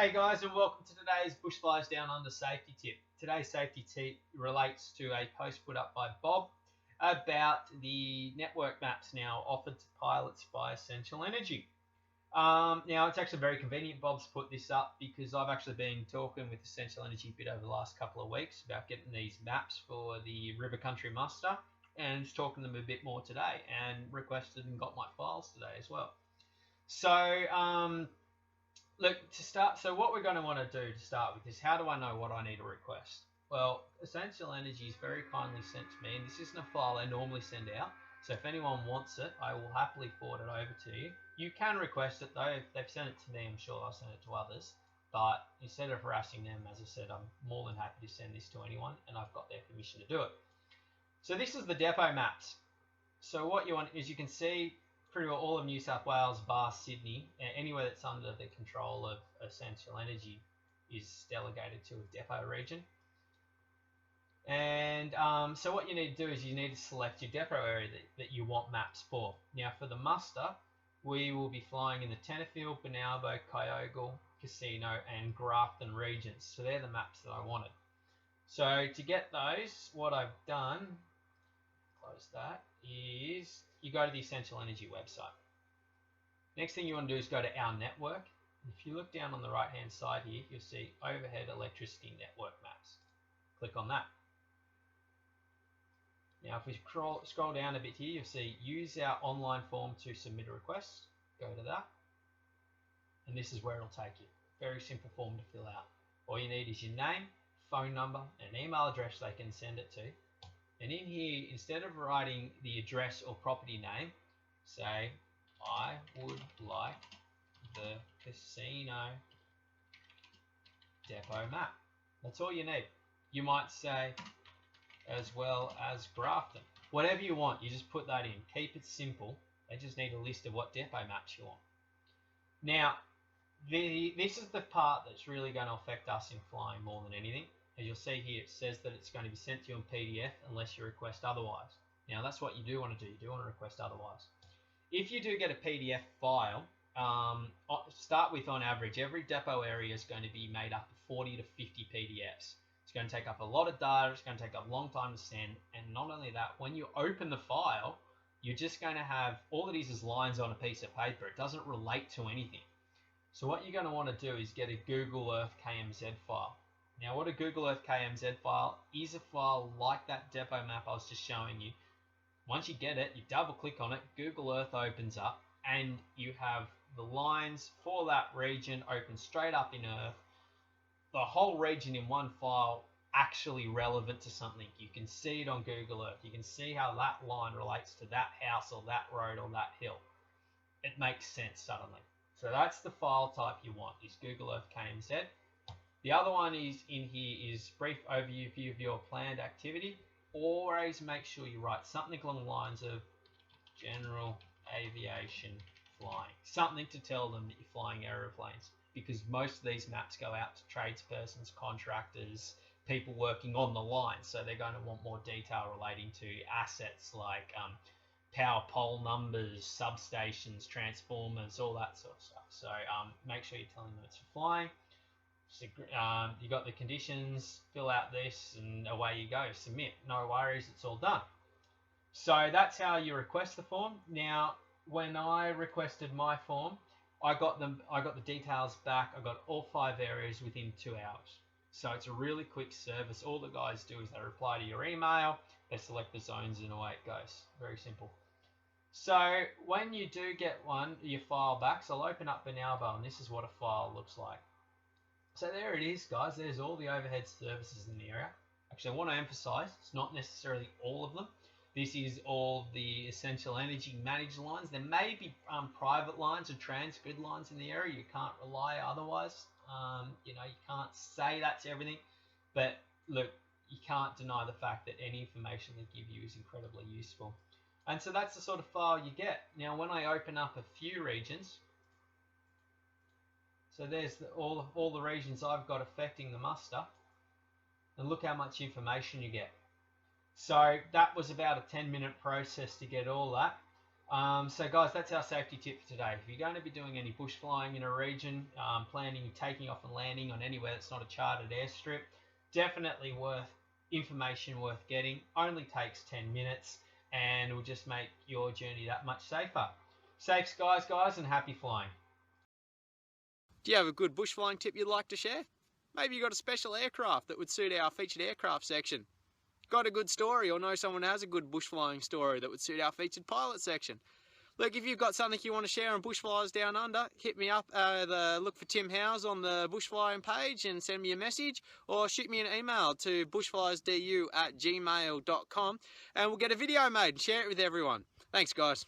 Hey guys, and welcome to today's Bushfires Down Under safety tip. Today's safety tip relates to a post put up by Bob about the network maps now offered to pilots by Essential Energy. Now, it's actually very convenient Bob's put this up because I've actually been talking with Essential Energy a bit over the last couple of weeks about getting these maps for the River Country muster, and talking to them a bit more today, and requested and got my files today as well. So, look, to start, so what we're going to want to do to start with is, how do I know what I need to request? Well, Essential Energy is very kindly sent to me, and this isn't a file I normally send out, so if anyone wants it, I will happily forward it over to you. You can request it though. If they've sent it to me, I'm sure I'll send it to others, but instead of harassing them, as I said, I'm more than happy to send this to anyone, and I've got their permission to do it. So this is the depot maps. So what you want is, you can see pretty well all of New South Wales, bar Sydney, anywhere that's under the control of Essential Energy is delegated to a depot region. And so what you need to do is you need to select your depot area that you want maps for. Now for the muster, we will be flying in the Tenterfield, Benalbo, Kyogle, Casino and Grafton regions. So they're the maps that I wanted. So to get those, what I've done, close that, is you go to the Essential Energy website. Next thing you want to do is go to our network. If you look down on the right hand side here, you'll see overhead electricity network maps. Click on that. Now if we scroll down a bit here, you'll see use our online form to submit a request. Go to that, and this is where it'll take you. Very simple form to fill out. All you need is your name, phone number and an email address they can send it to. And in here, instead of writing the address or property name, say, I would like the Casino depot map. That's all you need. You might say, as well as Grafton. Whatever you want, you just put that in. Keep it simple. They just need a list of what depot maps you want. Now, this is the part that's really going to affect us in flying more than anything. As you'll see here, it says that it's going to be sent to you in PDF unless you request otherwise. Now that's what you do want to do. You do want to request otherwise. If you do get a PDF file, start with, on average, every depot area is going to be made up of 40 to 50 PDFs. It's going to take up a lot of data. It's going to take up a long time to send. And not only that, when you open the file, you're just going to have, all it is lines on a piece of paper. It doesn't relate to anything. So what you're going to want to do is get a Google Earth KMZ file. Now what a Google Earth KMZ file is, a file like that depot map I was just showing you. Once you get it, you double click on it, Google Earth opens up, and you have the lines for that region open straight up in Earth. The whole region in one file, actually relevant to something. You can see it on Google Earth. You can see how that line relates to that house or that road or that hill. It makes sense suddenly. So that's the file type you want, is Google Earth KMZ. The other one is in here is brief overview of your planned activity. Always make sure you write something along the lines of general aviation flying. Something to tell them that you're flying aeroplanes, because most of these maps go out to tradespersons, contractors, people working on the line. So they're going to want more detail relating to assets like power pole numbers, substations, transformers, all that sort of stuff. So make sure you're telling them it's for flying. So, you got the conditions, fill out this, and away you go. Submit. No worries, it's all done. So that's how you request the form. Now, when I requested my form, I got the details back. I got all 5 areas within 2 hours. So it's a really quick service. All the guys do is they reply to your email, they select the zones, and away it goes. Very simple. So when you do get your file back, so I'll open up Benalbo, and this is what a file looks like. So there it is, guys. There's all the overhead services in the area. Actually, I want to emphasize, it's not necessarily all of them. This is all the Essential Energy managed lines. There may be private lines or transgrid lines in the area. You can't rely otherwise. You know, you can't say that's everything. But look, you can't deny the fact that any information they give you is incredibly useful. And so that's the sort of file you get. Now, when I open up a few regions, so there's all the regions I've got affecting the muster, and look how much information you get. So that was about a 10-minute process to get all that. So guys, that's our safety tip for today. If you're going to be doing any bush flying in a region, planning taking off and landing on anywhere that's not a chartered airstrip, definitely information worth getting. Only takes 10 minutes and will just make your journey that much safer. Safe skies, guys, and happy flying. Do you have a good bush flying tip you'd like to share? Maybe you got a special aircraft that would suit our featured aircraft section. Got a good story or know someone who has a good bush flying story that would suit our featured pilot section? Look, if you've got something you want to share on Bushflyers Down Under, hit me up, look for Tim Howes on the Bushflying page and send me a message, or shoot me an email to bushflyersdu@gmail.com and we'll get a video made and share it with everyone. Thanks, guys.